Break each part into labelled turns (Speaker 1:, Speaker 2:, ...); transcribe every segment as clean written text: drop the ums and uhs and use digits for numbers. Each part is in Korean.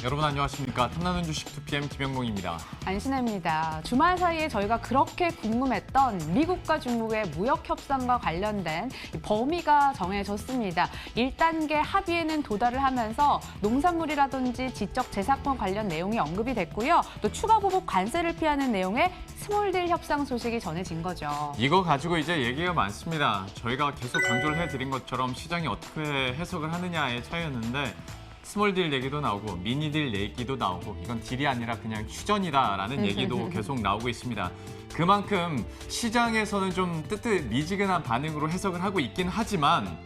Speaker 1: 여러분 안녕하십니까. 탐나는 주식 2PM 김영봉입니다.
Speaker 2: 안신혜입니다. 주말 사이에 저희가 그렇게 궁금했던 미국과 중국의 무역 협상과 관련된 범위가 정해졌습니다. 1단계 합의에는 도달을 하면서 농산물이라든지 지적 재산권 관련 내용이 언급이 됐고요. 또 추가 보복 관세를 피하는 내용의 스몰딜 협상 소식이 전해진 거죠.
Speaker 1: 이거 가지고 이제 얘기가 많습니다. 저희가 계속 강조를 해드린 것처럼 시장이 어떻게 해석을 하느냐의 차이였는데 스몰딜 얘기도 나오고 미니딜 얘기도 나오고 이건 딜이 아니라 그냥 휴전이다라는 얘기도 계속 나오고 있습니다. 그만큼 시장에서는 좀 뜨뜻미지근한 반응으로 해석을 하고 있긴 하지만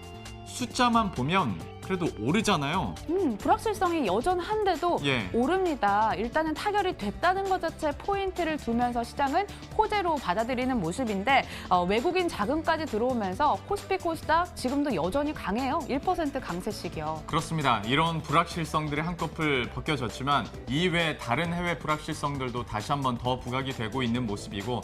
Speaker 1: 숫자만 보면 그래도 오르잖아요.
Speaker 2: 불확실성이 여전한데도
Speaker 1: 예.
Speaker 2: 오릅니다. 일단은 타결이 됐다는 것 자체 포인트를 두면서 시장은 호재로 받아들이는 모습인데 외국인 자금까지 들어오면서 코스피 코스닥 지금도 여전히 강해요. 1% 강세씩이요.
Speaker 1: 그렇습니다. 이런 불확실성들이 한꺼풀 벗겨졌지만 이외 다른 해외 불확실성들도 다시 한번 더 부각이 되고 있는 모습이고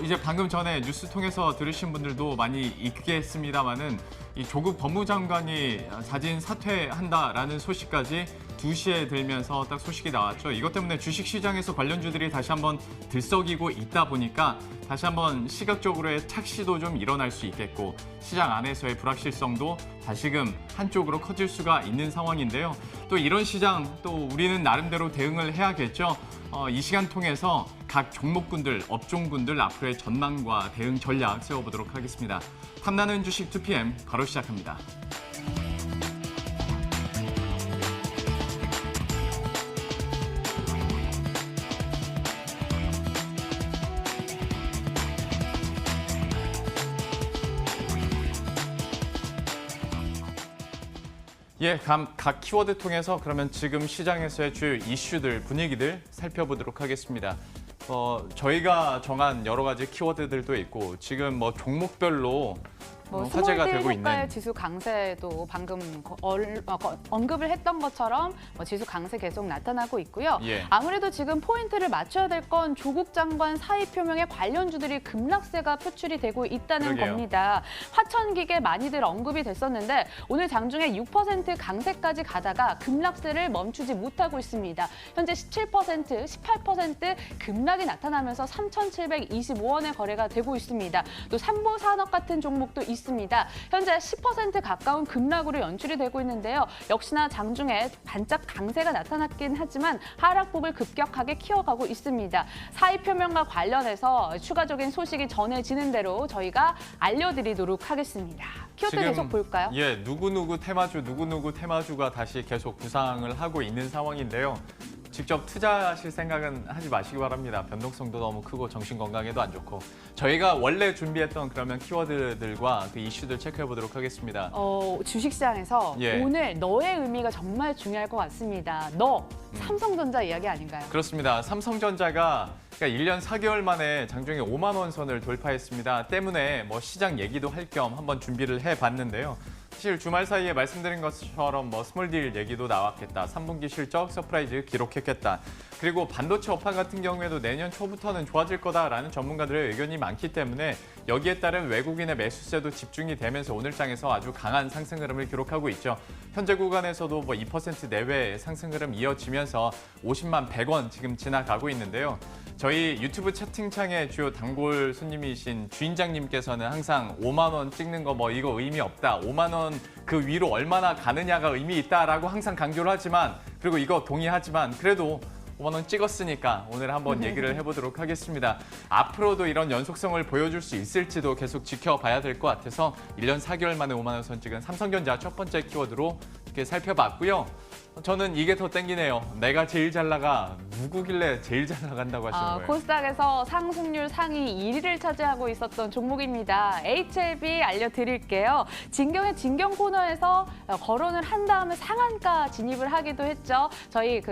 Speaker 1: 이제 방금 전에 뉴스 통해서 들으신 분들도 많이 있겠습니다만은 이 조국 법무장관이 자진 사퇴한다라는 소식까지 2시에 들면서 딱 소식이 나왔죠. 이것 때문에 주식시장에서 관련주들이 다시 한번 들썩이고 있다 보니까 다시 한번 시각적으로의 착시도 좀 일어날 수 있겠고 시장 안에서의 불확실성도 다시금 한쪽으로 커질 수가 있는 상황인데요. 또 이런 시장 또 우리는 나름대로 대응을 해야겠죠. 이 시간 통해서 각 종목군들, 업종군들 앞으로의 전망과 대응 전략 세워보도록 하겠습니다. 탐나는 주식 2PM 바로 시작합니다. 예, 각 키워드 통해서 그러면 지금 시장에서의 주요 이슈들, 분위기들 살펴보도록 하겠습니다. 저희가 정한 여러 가지 키워드들도 있고 지금 종목별로 화제가 되고 있는
Speaker 2: 스몰딜 지수 강세도 방금 언급을 했던 것처럼 지수 강세 계속 나타나고 있고요.
Speaker 1: 예.
Speaker 2: 아무래도 지금 포인트를 맞춰야 될 건 조국 장관 사의 표명의 관련주들이 급락세가 표출이 되고 있다는
Speaker 1: 그러게요.
Speaker 2: 겁니다. 화천기계 많이들 언급이 됐었는데 오늘 장중에 6% 강세까지 가다가 급락세를 멈추지 못하고 있습니다. 현재 17%, 18% 급락이 나타나면서 3,725원의 거래가 되고 있습니다. 또 삼보산업 같은 종목도 있습니다. 현재 10% 가까운 급락으로 연출이 되고 있는데요. 역시나 장중에 반짝 강세가 나타났긴 하지만 하락폭을 급격하게 키워가고 있습니다. 사의 표명과 관련해서 추가적인 소식이 전해지는 대로 저희가 알려드리도록 하겠습니다. 키워드 계속 볼까요?
Speaker 1: 예, 누구누구 테마주가 다시 계속 부상을 하고 있는 상황인데요. 직접 투자하실 생각은 하지 마시기 바랍니다. 변동성도 너무 크고 정신 건강에도 안 좋고. 저희가 원래 준비했던 그러면 키워드들과 그 이슈들 체크해 보도록 하겠습니다.
Speaker 2: 주식시장에서
Speaker 1: 예.
Speaker 2: 오늘 너의 의미가 정말 중요할 것 같습니다. 삼성전자 이야기 아닌가요?
Speaker 1: 그렇습니다. 삼성전자가 그러니까 1년 4개월 만에 장중에 5만 원 선을 돌파했습니다. 때문에 시장 얘기도 할 겸 한번 준비를 해봤는데요. 사실 주말 사이에 말씀드린 것처럼 스몰딜 얘기도 나왔겠다. 3분기 실적 서프라이즈 기록했겠다. 그리고 반도체 업황 같은 경우에도 내년 초부터는 좋아질 거다라는 전문가들의 의견이 많기 때문에 여기에 따른 외국인의 매수세도 집중이 되면서 오늘 장에서 아주 강한 상승 흐름을 기록하고 있죠. 현재 구간에서도 2% 내외의 상승 흐름 이어지면서 50만 100원 지금 지나가고 있는데요. 저희 유튜브 채팅창에 주요 단골 손님이신 주인장님께서는 항상 5만 원 찍는 거 이거 의미 없다. 5만 원 그 위로 얼마나 가느냐가 의미 있다라고 항상 강조를 하지만 그리고 이거 동의하지만 그래도 5만 원 찍었으니까 오늘 한번 얘기를 해보도록 하겠습니다. 앞으로도 이런 연속성을 보여줄 수 있을지도 계속 지켜봐야 될 것 같아서 1년 4개월 만에 5만 원 선 찍은 삼성전자 첫 번째 키워드로 이렇게 살펴봤고요. 저는 이게 더 땡기네요. 내가 제일 잘 나가. 누구길래 제일 잘 나간다고 하시는 거예요?
Speaker 2: 코스닥에서 상승률 상위 1위를 차지하고 있었던 종목입니다. HLB 알려드릴게요. 진경의 진경 코너에서 거론을 한 다음에 상한가 진입을 하기도 했죠. 저희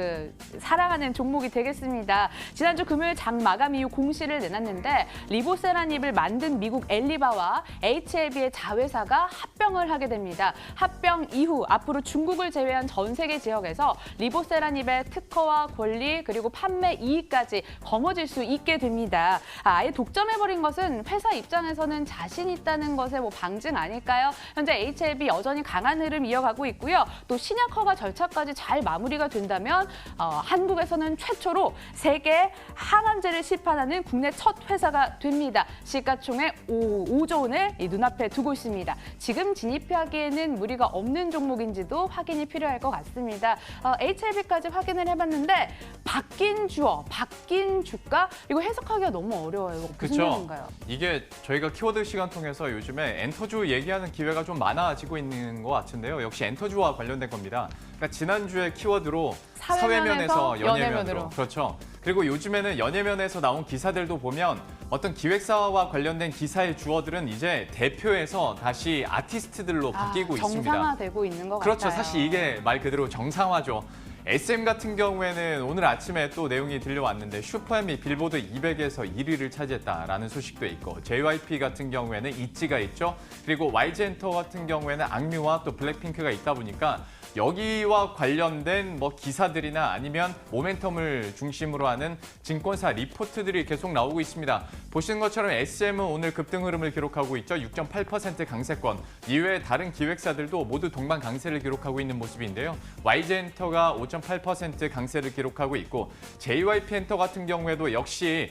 Speaker 2: 사랑하는 종목이 되겠습니다. 지난주 금요일 장 마감 이후 공시를 내놨는데 리보세라닙을 만든 미국 엘리바와 HLB의 자회사가 합병을 하게 됩니다. 합병 이후 앞으로 중국을 제외한 전 세계 지역 지역에서 리보세라닙의 특허와 권리 그리고 판매 이익까지 거머쥘 수 있게 됩니다. 아예 독점해버린 것은 회사 입장에서는 자신 있다는 것의 방증 아닐까요? 현재 HLB 여전히 강한 흐름 이어가고 있고요. 또 신약 허가 절차까지 잘 마무리가 된다면 한국에서는 최초로 세계 항암제를 시판하는 국내 첫 회사가 됩니다. 시가총액 5조 원을 눈앞에 두고 있습니다. 지금 진입하기에는 무리가 없는 종목인지도 확인이 필요할 것 같습니다. HLB까지 확인을 해봤는데 바뀐 주어, 바뀐 주가 이거 해석하기가 너무 어려워요. 이거 무슨 얘기인가요?
Speaker 1: 이게 저희가 키워드 시간 통해서 요즘에 엔터주 얘기하는 기회가 좀 많아지고 있는 것 같은데요. 역시 엔터주와 관련된 겁니다. 그러니까 지난주에 키워드로 사회면에서 연예면으로. 그렇죠. 그리고 요즘에는 연예면에서 나온 기사들도 보면 어떤 기획사와 관련된 기사의 주어들은 이제 대표에서 다시 아티스트들로 바뀌고 있습니다.
Speaker 2: 정상화되고 있는 것
Speaker 1: 그렇죠.
Speaker 2: 같아요.
Speaker 1: 사실 이게 말 그대로 정상화죠. SM 같은 경우에는 오늘 아침에 또 내용이 들려왔는데 슈퍼엠이 빌보드 200에서 1위를 차지했다라는 소식도 있고 JYP 같은 경우에는 있지가 있죠. 그리고 YG엔터 같은 경우에는 악뮤와 또 블랙핑크가 있다 보니까 여기와 관련된 기사들이나 아니면 모멘텀을 중심으로 하는 증권사 리포트들이 계속 나오고 있습니다. 보시는 것처럼 SM은 오늘 급등 흐름을 기록하고 있죠. 6.8% 강세권. 이외에 다른 기획사들도 모두 동반 강세를 기록하고 있는 모습인데요. YG엔터가 5.8% 강세를 기록하고 있고 JYP엔터 같은 경우에도 역시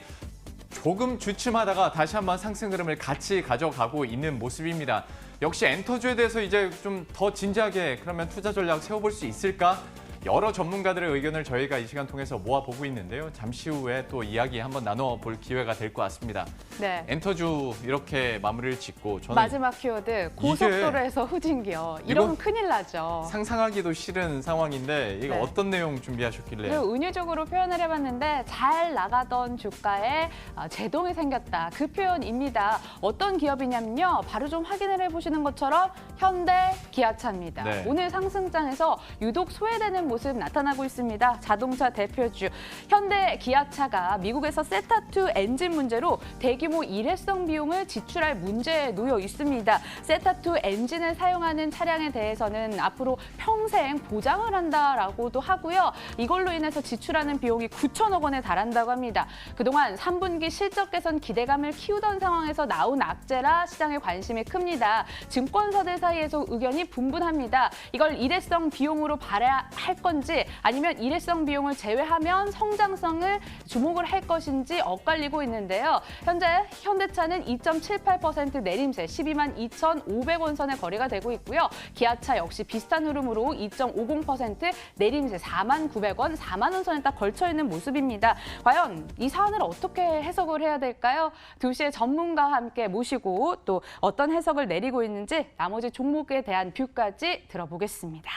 Speaker 1: 조금 주춤하다가 다시 한번 상승 흐름을 같이 가져가고 있는 모습입니다. 역시 엔터주에 대해서 이제 좀 더 진지하게 그러면 투자 전략 세워볼 수 있을까? 여러 전문가들의 의견을 저희가 이 시간 통해서 모아보고 있는데요. 잠시 후에 또 이야기 한번 나눠볼 기회가 될 것 같습니다.
Speaker 2: 네.
Speaker 1: 엔터주 이렇게 마무리를 짓고 저는
Speaker 2: 마지막 키워드 고속도로에서 후진기요. 이러면 큰일 나죠.
Speaker 1: 상상하기도 싫은 상황인데 이거
Speaker 2: 네.
Speaker 1: 어떤 내용 준비하셨길래?
Speaker 2: 은유적으로 표현을 해봤는데 잘 나가던 주가에 제동이 생겼다. 그 표현입니다. 어떤 기업이냐면요. 바로 좀 확인을 해보시는 것처럼 현대 기아차입니다.
Speaker 1: 네.
Speaker 2: 오늘 상승장에서 유독 소외되는 모습 나타나고 있습니다. 자동차 대표주 현대 기아차가 미국에서 세타2 엔진 문제로 대규모 일회성 비용을 지출할 문제에 놓여 있습니다. 세타2 엔진을 사용하는 차량에 대해서는 앞으로 평생 보장을 한다라고도 하고요. 이걸로 인해서 지출하는 비용이 9천억 원에 달한다고 합니다. 그동안 3분기 실적 개선 기대감을 키우던 상황에서 나온 악재라 시장에 관심이 큽니다. 증권사들 사이에서 의견이 분분합니다. 이걸 일회성 비용으로 발행할 건지 아니면 일회성 비용을 제외하면 성장성을 주목을 할 것인지 엇갈리고 있는데요. 현재 현대차는 2.78% 내림세 12만 2,500원 선에 거래가 되고 있고요. 기아차 역시 비슷한 흐름으로 2.50% 내림세 4만 900원, 4만 원 선에 딱 걸쳐 있는 모습입니다. 과연 이 사안을 어떻게 해석을 해야 될까요? 2시에 전문가와 함께 모시고 또 어떤 해석을 내리고 있는지 나머지 종목에 대한 뷰까지 들어보겠습니다.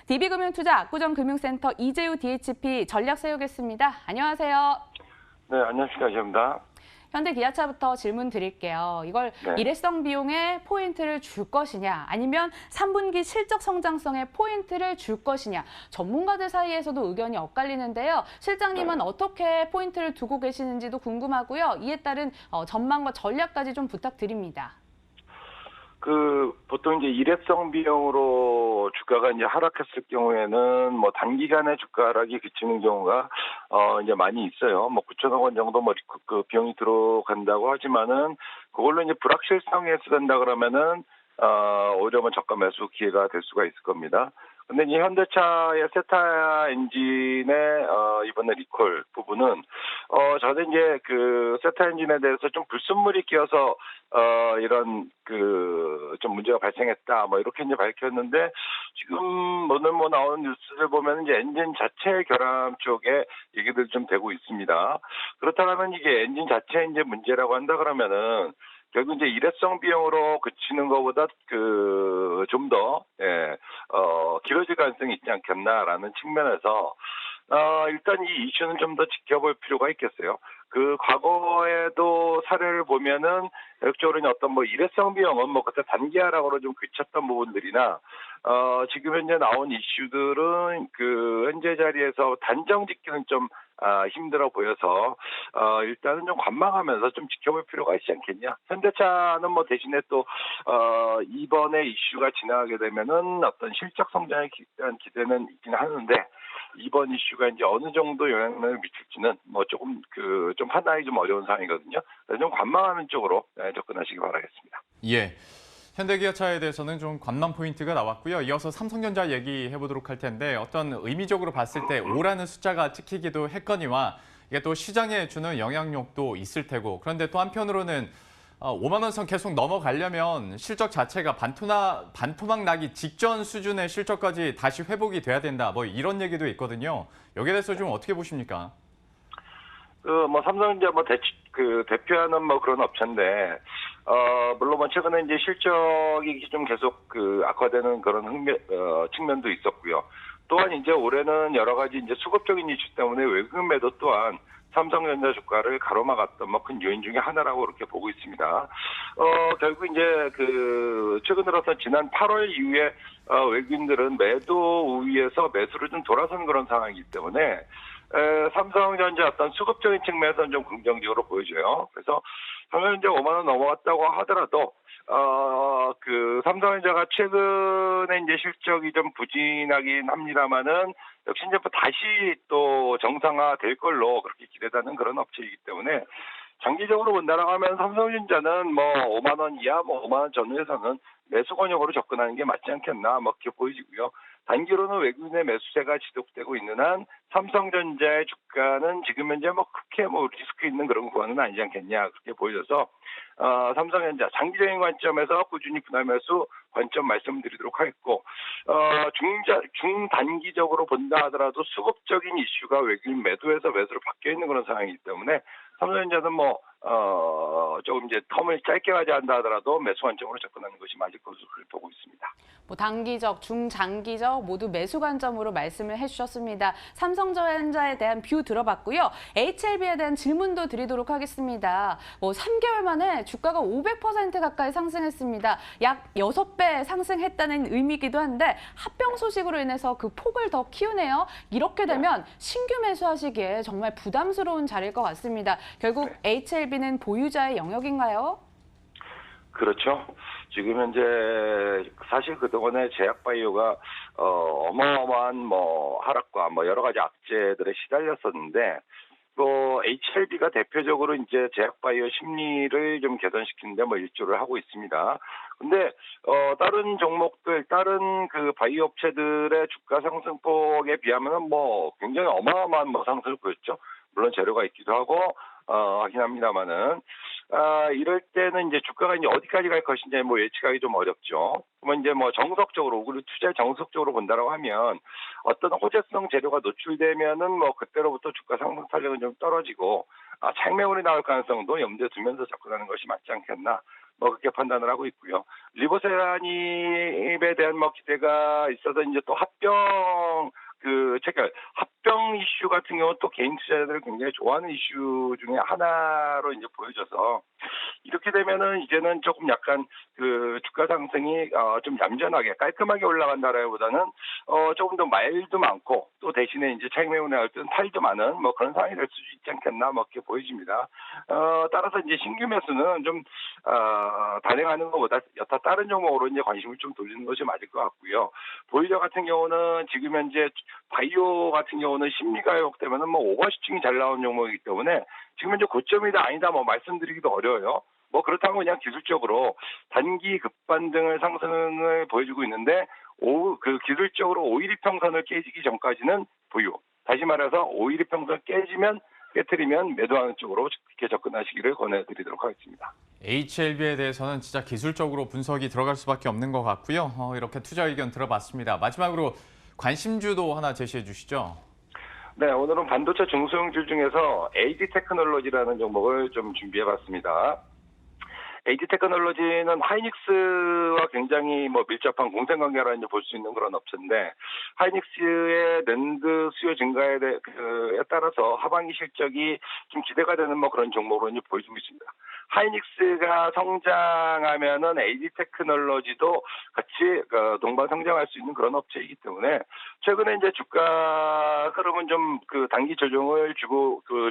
Speaker 2: DB금융투자 압구정금융센터 이재우 DHP 전략 세우겠습니다. 안녕하세요.
Speaker 3: 네, 안녕하십니까. 이재우입니다.
Speaker 2: 현대기아차부터 질문 드릴게요. 이걸
Speaker 3: 네.
Speaker 2: 일회성 비용에 포인트를 줄 것이냐 아니면 3분기 실적 성장성에 포인트를 줄 것이냐 전문가들 사이에서도 의견이 엇갈리는데요. 실장님은
Speaker 3: 네.
Speaker 2: 어떻게 포인트를 두고 계시는지도 궁금하고요. 이에 따른 전망과 전략까지 좀 부탁드립니다.
Speaker 3: 보통 이제 일회성 비용으로 주가가 이제 하락했을 경우에는 단기간에 주가 하락이 그치는 경우가 이제 많이 있어요. 9천억 원 정도 그 비용이 들어간다고 하지만은 그걸로 이제 불확실성이 해소된다 그러면은 오히려 저가 매수 기회가 될 수가 있을 겁니다. 근데 이제 현대차의 세타 엔진의 이번에 리콜 부분은 저는 이제 그 세타 엔진에 대해서 좀 불순물이 끼어서 이런 좀 문제가 발생했다 이렇게 이제 밝혔는데 지금 오늘 나오는 뉴스를 보면 이제 엔진 자체 결함 쪽에 얘기들 좀 되고 있습니다. 그렇다면 이게 엔진 자체 이제 문제라고 한다 그러면은 결국 이제 일회성 비용으로 그치는 것보다 좀 더 길어질 가능성이 있지 않겠나라는 측면에서 일단 이 이슈는 좀 더 지켜볼 필요가 있겠어요. 그 과거에도 사례를 보면은 역적으로 어떤 뭐 일회성 비용은 뭐 그때 단기 하락으로 좀 그쳤던 부분들이나 지금 현재 나온 이슈들은 그 현재 자리에서 단정 짓기는 좀 힘들어 보여서 일단은 좀 관망하면서 좀 지켜볼 필요가 있지 않겠냐. 현대차는 뭐 대신에 또 이번에 이슈가 지나가게 되면은 어떤 실적 성장에 대한 기대는 있긴 하는데 이번 이슈가 이제 어느 정도 영향을 미칠지는 뭐 조금 좀 판단이 좀 어려운 상황이거든요. 그래서 좀 관망하는 쪽으로 접근하시기 바라겠습니다.
Speaker 1: 예. 현대기아차에 대해서는 좀 관망 포인트가 나왔고요. 이어서 삼성전자 얘기해 보도록 할 텐데 어떤 의미적으로 봤을 때 5라는 숫자가 찍히기도 했거니와 이게 또 시장에 주는 영향력도 있을 테고 그런데 또 한편으로는 5만 원 선 계속 넘어가려면 실적 자체가 반토막 나기 직전 수준의 실적까지 다시 회복이 돼야 된다. 뭐 이런 얘기도 있거든요. 여기에 대해서 좀 어떻게 보십니까?
Speaker 3: 뭐 삼성전자 뭐 대표하는 뭐 그런 업체인데 물론 뭐 최근에 이제 실적이 좀 계속 악화되는 그런 측면도 있었고요. 또한 이제 올해는 여러 가지 이제 수급적인 이슈 때문에 외국인 매도 또한 삼성전자 주가를 가로막았던 뭐 큰 요인 중에 하나라고 그렇게 보고 있습니다. 결국 이제 최근 들어서 지난 8월 이후에 외국인들은 매도 우위에서 매수를 좀 돌아서는 그런 상황이기 때문에 삼성전자 어떤 수급적인 측면에서는 좀 긍정적으로 보여져요. 그래서 삼성전자 5만 원 넘어갔다고 하더라도 삼성전자가 최근에 이제 실적이 좀 부진하긴 합니다만은 역시 이제 다시 또 정상화 될 걸로 그렇게 기대되는 그런 업체이기 때문에 장기적으로 본다라고 하면 삼성전자는 뭐 5만 원 이하, 뭐 5만 원 전후에서는 매수 권역으로 접근하는 게 맞지 않겠나 뭐 그렇게 보이고요. 단기로는 외국인의 매수세가 지속되고 있는 한 삼성전자의 주가는 지금 현재 뭐 크게 뭐 리스크 있는 그런 구간은 아니지 않겠냐 그렇게 보여져서 삼성전자 장기적인 관점에서 꾸준히 분할 매수 관점 말씀드리도록 하겠고 중단기적으로 본다 하더라도 수급적인 이슈가 외국인 매도에서 매수로 바뀌어 있는 그런 상황이기 때문에 삼성전자는 뭐 조금 이제 텀을 짧게 가지 않다 하더라도 매수 관점으로 접근하는 것이 맞을 것으로 보고 있습니다.
Speaker 2: 뭐 단기적, 중장기적 모두 매수 관점으로 말씀을 해주셨습니다. 삼성전자에 대한 뷰 들어봤고요. HLB에 대한 질문도 드리도록 하겠습니다. 뭐 3개월 만에 주가가 500% 가까이 상승했습니다. 약 6배 상승했다는 의미이기도 한데 합병 소식으로 인해서 그 폭을 더 키우네요. 이렇게 되면 신규 매수하시기에 정말 부담스러운 자리일 것 같습니다. 결국 HLB는 보유자의 영역인가요?
Speaker 3: 그렇죠. 지금 현재 사실 그동안에 제약바이오가 어마어마한 뭐 하락과 뭐 여러 가지 악재들에 시달렸었는데 HLB가 대표적으로 이제 제약바이오 심리를 좀 개선시키는데 뭐 일조를 하고 있습니다. 근데 다른 종목들, 다른 바이오 업체들의 주가 상승폭에 비하면은 뭐 굉장히 어마어마한 뭐 상승을 보였죠. 물론 재료가 있기도 하고 하긴 합니다만은 이럴 때는 이제 주가가 이제 어디까지 갈 것인지 뭐 예측하기 좀 어렵죠. 그러면 이제 뭐 정석적으로 그리고 투자에 정석적으로 본다라고 하면 어떤 호재성 재료가 노출되면은 뭐 그때로부터 주가 상승 탄력은 좀 떨어지고 차익매물이 나올 가능성도 염두에 두면서 접근하는 것이 맞지 않겠나. 뭐 그렇게 판단을 하고 있고요. 리보세라닙에 대한 뭐 기대가 있어서 이제 또 합병 합병 이슈 같은 경우는 또 개인 투자자들을 굉장히 좋아하는 이슈 중에 하나로 이제 보여져서 이렇게 되면은 이제는 조금 약간 주가 상승이 좀 얌전하게 깔끔하게 올라간다라기보다는 조금 더 마일도 많고 또 대신에 이제 차익 매물에 나올 때는 탈도 많은 뭐 그런 상황이 될 수 있지 않겠나 뭐 그렇게 보여집니다. 따라서 이제 신규 매수는 좀 단행하는 것보다 여타 다른 종목으로 이제 관심을 좀 돌리는 것이 맞을 것 같고요. 보유자 같은 경우는 지금 현재 바이오 같은 경우는 심리가 회복되면은 뭐 오버슈팅이 잘 나오는 종목이기 때문에 지금 현재 고점이다 아니다 뭐 말씀드리기도 어려워요. 뭐 그렇다고 그냥 기술적으로 단기 급반등을 상승을 보여주고 있는데 기술적으로 5일이평선을 깨지기 전까지는 보유. 다시 말해서 5일이평선 깨트리면 매도하는 쪽으로 이렇게 접근하시기를 권해드리도록 하겠습니다.
Speaker 1: HLB에 대해서는 진짜 기술적으로 분석이 들어갈 수밖에 없는 것 같고요. 이렇게 투자 의견 들어봤습니다. 마지막으로 관심주도 하나 제시해 주시죠.
Speaker 3: 네, 오늘은 반도체 중소형주 중에서 AD 테크놀로지라는 종목을 좀 준비해봤습니다. AD 테크놀로지는 하이닉스와 굉장히 뭐 밀접한 공생관계라 이제 볼 수 있는 그런 업체인데 하이닉스의 낸드 수요 증가에 따라서 하반기 실적이 좀 기대가 되는 뭐 그런 종목으로 이제 보여주고 있습니다. 하이닉스가 성장하면은 AD 테크놀로지도 같이 동반 성장할 수 있는 그런 업체이기 때문에 최근에 이제 주가 흐름은 좀 단기 조정을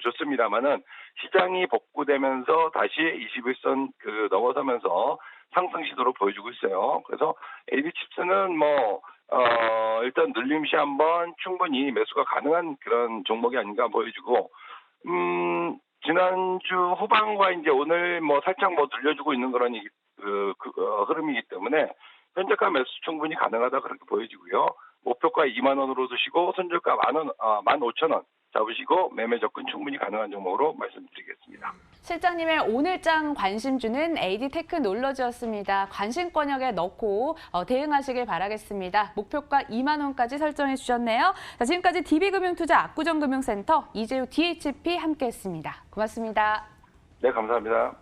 Speaker 3: 줬습니다만은 시장이 복구되면서 다시 21선 넘어서면서 상승 시도로 보여주고 있어요. 그래서 AD 칩스는 일단 눌림시 한번 충분히 매수가 가능한 그런 종목이 아닌가 보여주고, 지난주 후반과 이제 오늘 살짝 늘려주고 있는 그런 흐름이기 때문에 현재가 매수 충분히 가능하다 그렇게 보여지고요. 목표가 2만 원으로 두시고 손절가 15,000원 잡으시고 매매 접근 충분히 가능한 종목으로 말씀드리겠습니다.
Speaker 2: 실장님의 오늘장 관심주는 AD 테크놀로지였습니다. 관심권역에 넣고 대응하시길 바라겠습니다. 목표가 2만 원까지 설정해 주셨네요. 자, 지금까지 DB금융투자 압구정금융센터 이재욱 DHP 함께했습니다. 고맙습니다.
Speaker 3: 네, 감사합니다.